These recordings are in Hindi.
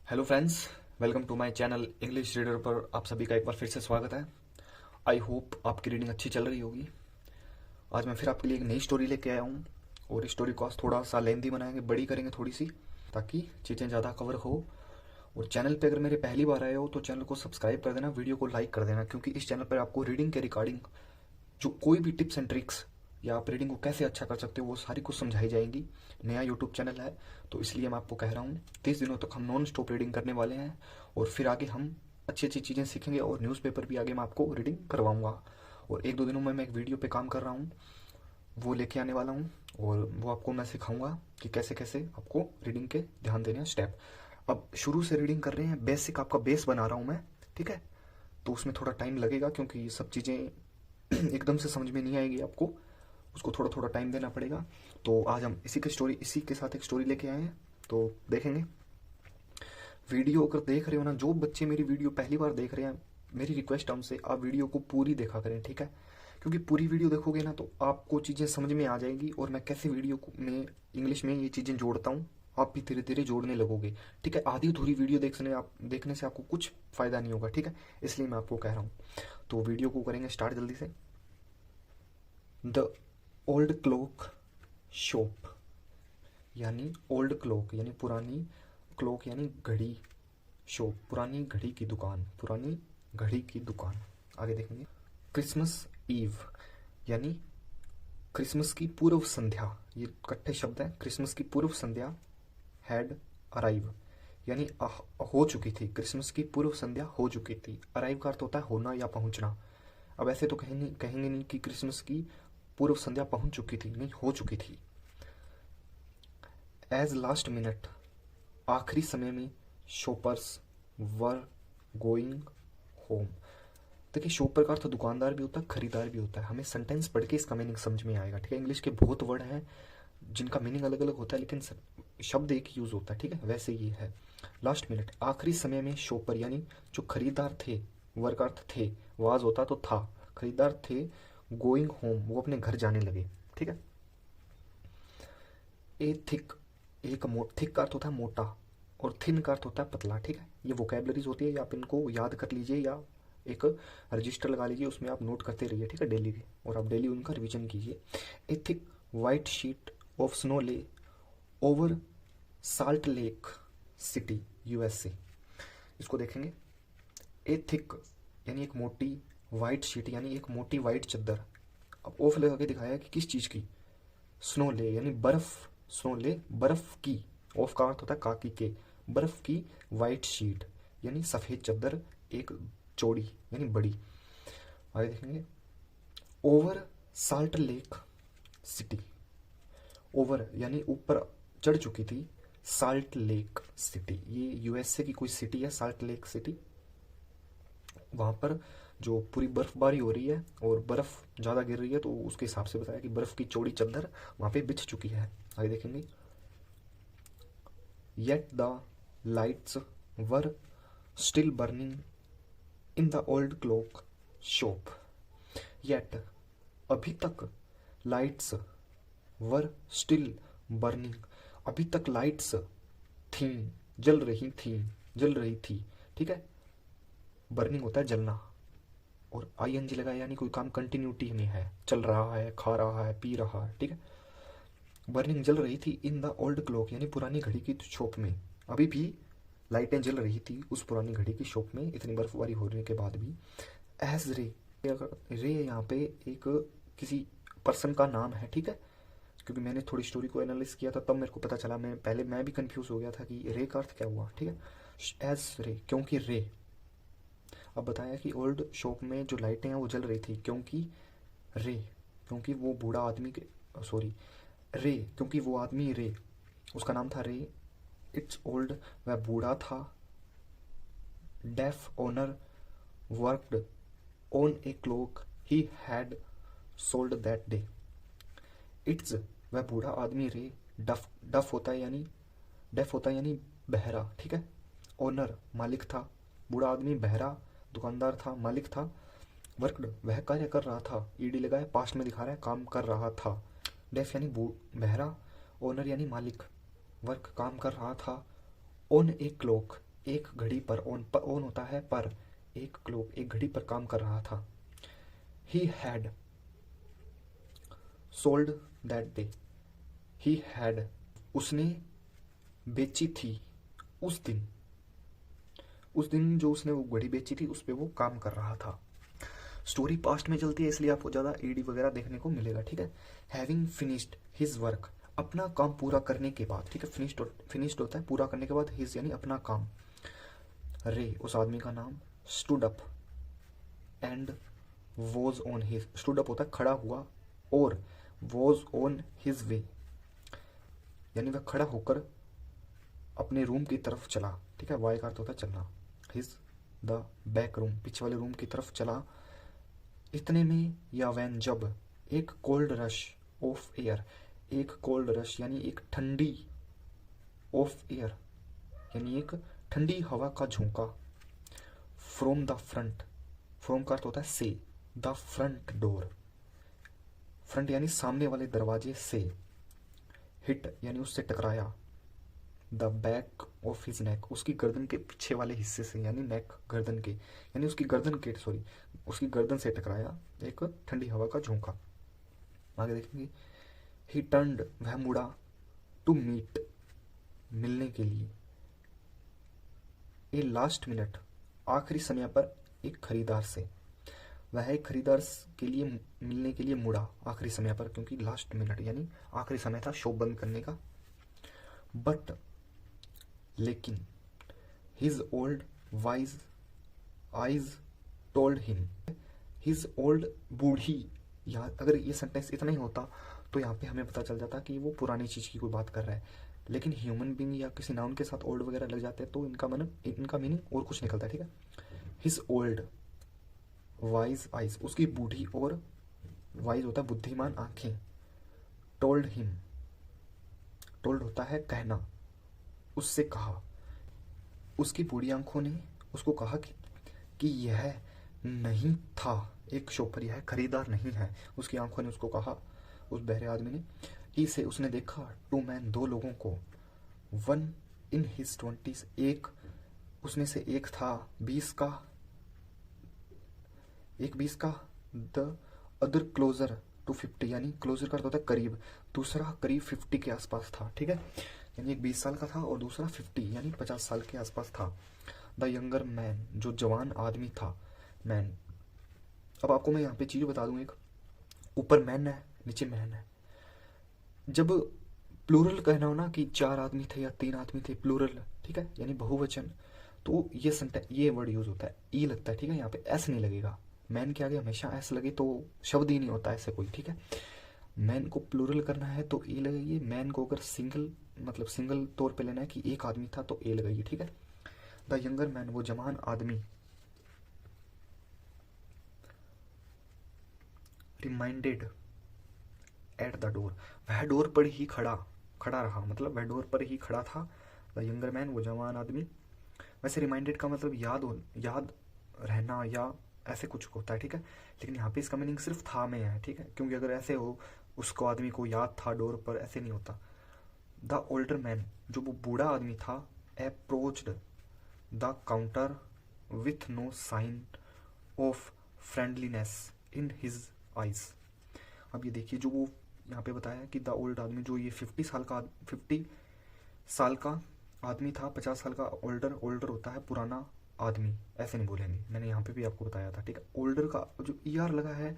Hello friends, welcome to my channel English reader पर आप सभी का एक बार फिर से स्वागत है। आई होप आपकी रीडिंग अच्छी चल रही होगी। आज मैं फिर आपके लिए एक नई स्टोरी लेके आया हूँ और इस स्टोरी को आज थोड़ा सा लेंदी बनाएंगे, बड़ी करेंगे थोड़ी सी, ताकि चीज़ें ज़्यादा कवर हो। और चैनल पे अगर मेरे पहली बार आए हो तो चैनल को सब्सक्राइब कर देना, वीडियो को लाइक कर देना, क्योंकि इस चैनल पर आपको रीडिंग के रिगार्डिंग जो कोई भी टिप्स एंड ट्रिक्स या आप रीडिंग को कैसे अच्छा कर सकते हो वो सारी कुछ समझाई जाएंगी। नया यूट्यूब चैनल है तो इसलिए मैं आपको कह रहा हूँ 30 दिनों तक हम नॉन स्टॉप रीडिंग करने वाले हैं और फिर आगे हम अच्छी अच्छी चीज़ें सीखेंगे और न्यूज़पेपर भी आगे मैं आपको रीडिंग करवाऊंगा। और एक दो दिनों में मैं एक वीडियो पे काम कर रहा हूँ, वो लेके आने वाला हूँ और वो आपको मैं सिखाऊंगा कि कैसे कैसे आपको रीडिंग के ध्यान देने हैं स्टेप। अब शुरू से रीडिंग कर रहे हैं, बेसिक आपका बेस बना रहा हूँ मैं, ठीक है। तो उसमें थोड़ा टाइम लगेगा क्योंकि ये सब चीज़ें एकदम से समझ में नहीं आएगी आपको, उसको थोड़ा थोड़ा टाइम देना पड़ेगा। तो आज हम इसी के साथ एक स्टोरी लेके आए हैं, तो देखेंगे। वीडियो अगर देख रहे हो ना, जो बच्चे मेरी वीडियो पहली बार देख रहे हैं, मेरी रिक्वेस्ट है उनसे, आप वीडियो को पूरी देखा करें, ठीक है। क्योंकि पूरी वीडियो देखोगे ना तो आपको चीज़ें समझ में आ जाएंगी और मैं कैसे में इंग्लिश में ये चीज़ें जोड़ता हूँ, आप भी धीरे धीरे जोड़ने लगोगे, ठीक है। आधी अधूरी वीडियो देखने से आपको कुछ फ़ायदा नहीं होगा, ठीक है। इसलिए मैं आपको कह रहा हूँ। तो वीडियो को करेंगे स्टार्ट जल्दी से। द ओल्ड क्लॉक शॉप, यानी ओल्ड क्लॉक यानी पुरानी, क्लॉक यानी घड़ी, शॉप पुरानी घड़ी की दुकान, पुरानी घड़ी की दुकान। आगे देखेंगे। क्रिसमस ईव यानी क्रिसमस की पूर्व संध्या, ये इकट्ठे शब्द हैं। क्रिसमस की पूर्व संध्या हैड अराइव यानी हो चुकी थी, क्रिसमस की पूर्व संध्या हो चुकी थी। अराइव का अर्थ होता है होना या पहुंचना। अब ऐसे तो कहेंगे नहीं कि क्रिसमस की पूर्व संध्या पहुंच चुकी थी, नहीं, हो चुकी थी। एज लास्ट मिनट, आखिरी समय में, शॉपर्स वर गोइंग होम। देखिए, शॉपर का अर्थ दुकानदार भी होता है, खरीदार भी होता है। हमें सेंटेंस पढ़ के इसका मीनिंग समझ में आएगा, ठीक है। इंग्लिश के बहुत वर्ड हैं जिनका मीनिंग अलग अलग होता है, लेकिन शब्द एक यूज होता है, ठीक है। वैसे ये है लास्ट मिनट, आखिरी समय में, शॉपर यानी जो खरीदार थे, वर का अर्थ थे, वाज होता तो था, खरीदार थे, गोइंग होम वो अपने घर जाने लगे, ठीक है। ए थिक, थिक का अर्थ होता है मोटा और थिन का अर्थ होता है पतला, ठीक है। ये वोकेबलरीज होती है, या आप इनको याद कर लीजिए या एक रजिस्टर लगा लीजिए, उसमें आप नोट करते रहिए, ठीक है, डेली के, और आप डेली उनका रिवीजन कीजिए। A thick white sheet of snow lay over Salt Lake City USA. इसको देखेंगे। ए थिक यानी एक मोटी, वाइट शीट यानी एक मोटी वाइट चादर। अब ऑफ लगा के दिखाया कि किस चीज़ की, स्नो ले यानी बर्फ, स्नो ले बर्फ की, ऑफ का अर्थ होता है काकी के, बर्फ की वाइट शीट यानी सफ़ेद चादर, एक चौड़ी यानी बड़ी। आगे देखेंगे। Over Salt Lake city, over यानी ऊपर चढ़ चुकी थी, साल्ट लेक सिटी ये यूएसए की कोई सिटी है, साल्ट लेक सिटी। वहाँ पर जो पूरी बर्फबारी हो रही है और बर्फ़ ज़्यादा गिर रही है, तो उसके हिसाब से बताया कि बर्फ़ की चौड़ी चादर वहाँ पे बिछ चुकी है। आगे देखेंगे। Yet the lights were still burning in the old clock shop. Yet अभी तक, लाइट्स वर स्टिल बर्निंग अभी तक लाइट्स थी, जल रही थी, ठीक है। बर्निंग होता है जलना, और आईएनजी लगा यानी कोई काम कंटिन्यूटी में है, चल रहा है, खा रहा है, पी रहा है, ठीक है। बर्निंग जल रही थी इन द ओल्ड क्लॉक यानी पुरानी घड़ी की शॉप में, अभी भी लाइटें जल रही थी उस पुरानी घड़ी की शॉप में, इतनी बर्फबारी होने के बाद भी। एज रे, रे यहाँ पे एक किसी पर्सन का नाम है, ठीक है। क्योंकि मैंने थोड़ी स्टोरी को एनालिस किया था तब मेरे को पता चला, मैं भी कंफ्यूज हो गया था कि रे का अर्थ क्या हुआ, ठीक है। एज रे क्योंकि रे। अब बताया कि ओल्ड शॉप में जो लाइटें हैं वो जल रही थी क्योंकि रे, क्योंकि वो बूढ़ा आदमी के, सॉरी, रे क्योंकि वो आदमी रे, उसका नाम था रे। इट्स ओल्ड, वह बूढ़ा था। Deaf owner worked on a clock he had sold that day. It's, वह बूढ़ा आदमी रे, डफ, डफ होता है यानी, डेफ होता है यानी बहरा, ठीक है। ओनर मालिक था, बूढ़ा आदमी बहरा, दुकानदार था, मालिक था। वर्कड वह कार्य कर रहा था, ईडी लगा है, पास्ट में दिखा रहा है, काम कर रहा था। डेफ यानी बहरा, ओनर यानी मालिक, वर्क काम कर रहा था, ऑन ए क्लॉक एक घड़ी पर ऑन होता है पर, एक क्लॉक एक घड़ी पर काम कर रहा था। ही had sold that day, he had उसने बेची थी उस दिन, उस दिन जो उसने वो घड़ी बेची थी उस पे वो काम कर रहा था। स्टोरी पास्ट में चलती है इसलिए आपको ज़्यादा ईडी वगैरह देखने को मिलेगा, ठीक है। हैविंग फिनिश्ड हिज वर्क, अपना काम पूरा करने के बाद, ठीक है। फिनिश्ड होता है पूरा करने के बाद, हिज यानी अपना काम। रे उस आदमी का नाम, stood up and was on his, stood up होता है खड़ा हुआ और वॉज ऑन हिज वे यानी वह खड़ा होकर अपने रूम की तरफ चला, ठीक है। वाई का अर्थ होता है चलना। हिज द बैक रूम, पीछे वाले रूम की तरफ चला। इतने में या वैन जब एक कोल्ड रश ऑफ एयर, एक कोल्ड रश यानी एक ठंडी, ऑफ एयर यानी एक ठंडी हवा का झोंका, फ्रॉम द फ्रंट, फ्रॉम का अर्थ होता है से, द फ्रंट डोर, फ्रंट यानी सामने वाले दरवाजे से, हिट यानी उससे टकराया, the back of his neck, उसकी गर्दन के पीछे वाले हिस्से से, यानी नेक गर्दन के, यानी उसकी गर्दन के सॉरी उसकी गर्दन से टकराया एक ठंडी हवा का झोंका। आगे देखेंगे, ही टर्न्ड वह मुड़ा, टू मीट मिलने के लिए, ए लास्ट मिनट आखिरी समय पर एक खरीदार से, वह एक खरीदार के लिए मिलने के लिए मुड़ा आखिरी समय पर, क्योंकि लास्ट मिनट यानी आखिरी समय था शॉप बंद करने का। बट लेकिन his old wise eyes told him, his old बूढ़ी, यहाँ अगर ये सेंटेंस इतना ही होता तो यहाँ पे हमें पता चल जाता कि वो पुरानी चीज़ की कोई बात कर रहा है, लेकिन ह्यूमन बींग या किसी नाउन के साथ ओल्ड वगैरह लग जाते हैं तो इनका मीनिंग और कुछ निकलता है, ठीक है। हिज ओल्ड वाइज आइज, उसकी बूढ़ी और वाइज होता है बुद्धिमान आंखें, टोल्ड हिम, टोल्ड होता है कहना, उससे कहा, उसकी बूढ़ी आंखों ने उसको कहा कि यह नहीं था एक शॉपर, यह खरीदार नहीं है। उसकी आंखों ने उसको कहा, उस बहरे आदमी ने, ही से उसने देखा, टू मैन दो लोगों को, वन इन हिज 20s एक उसमें से एक था 20 का, एक 20 का, द अदर क्लोजर टू 50 यानी क्लोजर का अर्थ होता है करीब, दूसरा करीब 50 के आसपास था, ठीक है। यानी एक 20 साल का था और दूसरा 50 यानी 50 साल के आसपास था। द यंगर मैन जो जवान आदमी था, मैन। अब आपको मैं यहाँ पे चीज़ बता दूँ, एक ऊपर मैन है नीचे मैन है। जब प्लूरल कहना हो ना कि 4 आदमी थे या 3 आदमी थे, प्लूरल, ठीक है, यानी बहुवचन, तो ये वर्ड यूज होता है, ई लगता है, ठीक है। यहाँ पे एस नहीं लगेगा, मैन के आगे हमेशा एस लगे तो शब्द ही नहीं होता ऐसे कोई, ठीक है। मैन को प्लूरल करना है तो ए लगाइए, मैन को अगर सिंगल तौर पे लेना है कि एक आदमी था तो ए लगाइए, ठीक है। द यंगर मैन वो जवान आदमी, रिमाइंडेड एट द डोर वह डोर पर ही खड़ा रहा, मतलब वह डोर पर ही खड़ा था। द यंगर मैन वो जवान आदमी। वैसे रिमाइंडेड का मतलब याद रहना या ऐसे कुछ होता है, ठीक है, लेकिन यहाँ पे इसका मीनिंग सिर्फ था में है, ठीक है, क्योंकि अगर ऐसे हो उसको आदमी को याद था डोर पर, ऐसे नहीं होता। द ओल्डर मैन जो वो बूढ़ा आदमी था, approached the counter with no sign of friendliness in his eyes. अब ये देखिए, जो वो यहाँ पे बताया कि द ओल्ड आदमी, जो ये 50 साल का आदमी था, 50 साल का ओल्डर होता है पुराना आदमी, ऐसे नहीं बोलेंगे, मैंने यहाँ पे भी आपको बताया था, ठीक है। ओल्डर का जो ER लगा है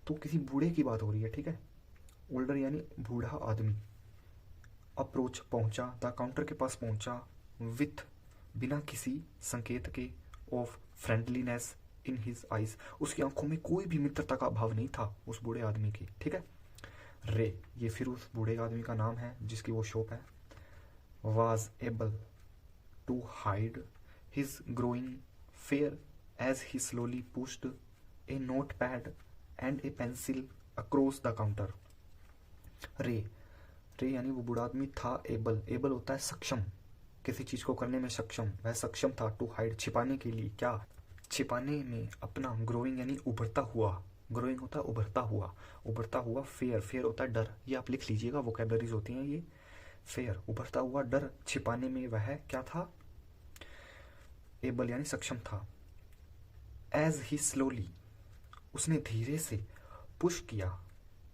तो किसी बूढ़े की बात हो रही है, ठीक है। ओल्डर यानी बूढ़ा आदमी। अप्रोच पहुंचा, द काउंटर के पास पहुंचा, विथ बिना किसी संकेत के, of friendliness in his eyes उसकी आंखों में कोई भी मित्रता का भाव नहीं था उस बूढ़े आदमी की, ठीक है। रे ये फिर उस बूढ़े आदमी का नाम है जिसकी वो शॉप है। was able to hide his growing fear as he slowly pushed a notepad and a pencil across the counter. रे यानी वो बूढ़ा आदमी था एबल होता है सक्षम, किसी चीज को करने में सक्षम, वह सक्षम था टू हाइड छिपाने के लिए, क्या छिपाने में अपना, ग्रोइंग यानी उभरता हुआ, ग्रोइंग होता है उभरता हुआ, फेयर होता है डर, ये आप लिख लीजिएगा, वोकैबलरीज होती हैं ये। फेयर उभरता हुआ डर छिपाने में वह क्या था, एबल यानी सक्षम था, एज ही स्लोली उसने धीरे से पुश किया,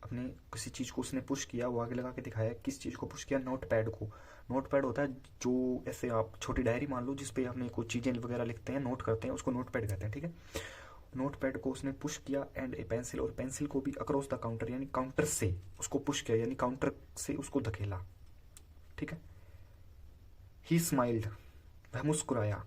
अपने किसी चीज़ को उसने पुश किया, वो आगे लगा के दिखाया किस चीज़ को पुश किया, नोट पैड को। नोट पैड होता है जो ऐसे आप छोटी डायरी मान लो जिसपे अपने कुछ चीज़ें वगैरह लिखते हैं, नोट करते हैं, उसको नोट पैड कहते हैं, ठीक है। नोट पैड को उसने पुश किया एंड ए पेंसिल, और पेंसिल को भी अक्रॉस द काउंटर यानी काउंटर से उसको पुश किया यानी काउंटर से उसको धकेला, ठीक है। ही स्माइल्ड वह मुस्कुराया,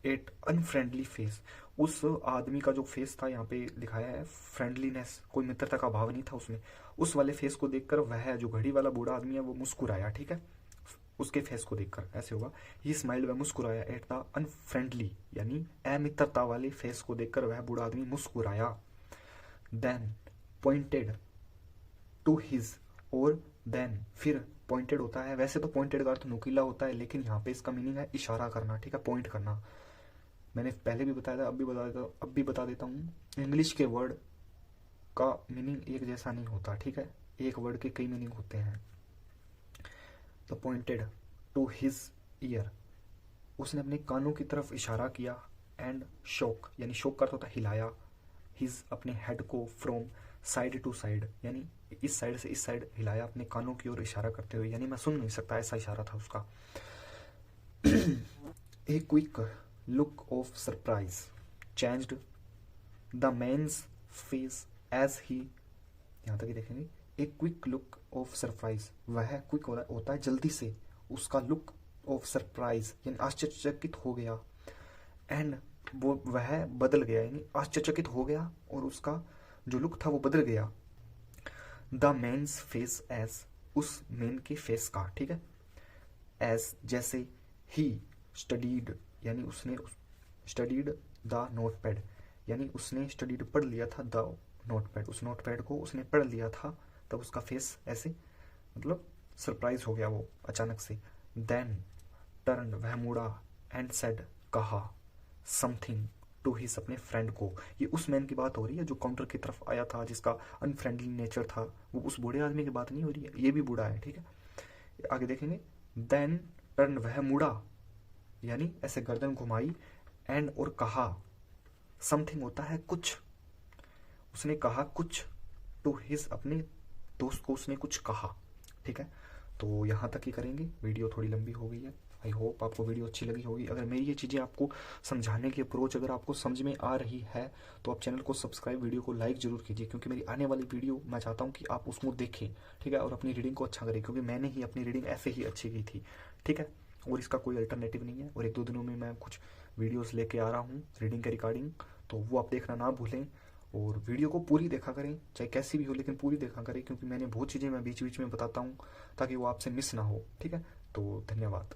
एट अनफ्रेंडली फेस उस आदमी का जो फेस था यहाँ पे दिखाया है फ्रेंडलीनेस, कोई मित्रता का भाव नहीं था उसमें, उस वाले फेस को देखकर वह जो घड़ी वाला बूढ़ा आदमी है वो मुस्कुराया, ठीक है। उसके फेस को देखकर ऐसे होगा, ही स्माइल्ड वह मुस्कुराया, एट द अनफ्रेंडली यानी अमित्रता वाले फेस को देखकर वह बूढ़ा आदमी मुस्कुराया। देन पॉइंटेड टू हिज, और देन फिर पॉइंटेड होता है, वैसे तो पॉइंटेड का अर्थ नुकीला होता है, लेकिन यहाँ पे इसका मीनिंग है इशारा करना, ठीक है, पॉइंट करना। मैंने पहले भी बताया था, अब भी बता देता हूँ, इंग्लिश के वर्ड का मीनिंग एक जैसा नहीं होता, ठीक है, एक वर्ड के कई मीनिंग होते हैं। तो पॉइंटेड टू हिज ईयर उसने अपने कानों की तरफ इशारा किया, एंड शोक यानी शोक का अर्थ होता है हिलाया, हिज अपने हेड को फ्रॉम साइड टू साइड यानी इस साइड से इस साइड हिलाया अपने कानों की ओर इशारा करते हुए, यानी मैं सुन नहीं सकता ऐसा इशारा था उसका। A quick look of surprise changed the man's face as he, यहाँ तक ही देखेंगे, एक क्विक लुक ऑफ सरप्राइज, वह क्विक होता है जल्दी से, उसका लुक ऑफ सरप्राइज यानी आश्चर्यचकित हो गया, एंड वो वह बदल गया यानी आश्चर्यचकित हो गया और उसका जो लुक था वो बदल गया। द मैन्स फेस एज उस मैन के फेस का, ठीक है, एज जैसे, ही स्टडीड यानी उसने स्टडीड द नोट पैड यानी उसने स्टडीड पढ़ लिया था द नोट पैड, उस नोट पैड को उसने पढ़ लिया था, तब उसका फेस ऐसे मतलब सरप्राइज हो गया वो अचानक से। देन टर्न वह मुड़ा, एंड सेड कहा, समथिंग टू हिज अपने फ्रेंड को, ये उस मैन की बात हो रही है जो काउंटर की तरफ आया था जिसका अनफ्रेंडली नेचर था, वो उस बूढ़े आदमी की बात नहीं हो रही है, ये भी बूढ़ा है, ठीक है। आगे देखेंगे, देन टर्न वह मुड़ा यानी ऐसे गर्दन घुमाई, एंड और कहा, समथिंग होता है कुछ, उसने कहा कुछ, टू हिज अपने दोस्त को उसने कुछ कहा, ठीक है। तो यहाँ तक ही करेंगे, वीडियो थोड़ी लंबी हो गई है, आई होप आपको वीडियो अच्छी लगी होगी। अगर मेरी ये चीज़ें आपको समझाने की अप्रोच अगर आपको समझ में आ रही है तो आप चैनल को सब्सक्राइब, वीडियो को लाइक जरूर कीजिए, क्योंकि मेरी आने वाली वीडियो मैं चाहता हूँ कि आप उसको देखें, ठीक है, और अपनी रीडिंग को अच्छा करें, क्योंकि मैंने ही अपनी रीडिंग ऐसे ही अच्छी की थी, ठीक है, और इसका कोई अल्टरनेटिव नहीं है। और 1-2 दिनों में मैं कुछ वीडियोज़ लेके आ रहा हूँ रीडिंग के रिकॉर्डिंग, तो वो आप देखना ना भूलें, और वीडियो को पूरी देखा करें, चाहे कैसी भी हो लेकिन पूरी देखा करें, क्योंकि मैंने बहुत चीज़ें मैं बीच बीच में बताता हूँ ताकि वो आपसे मिस ना हो, ठीक है। तो धन्यवाद।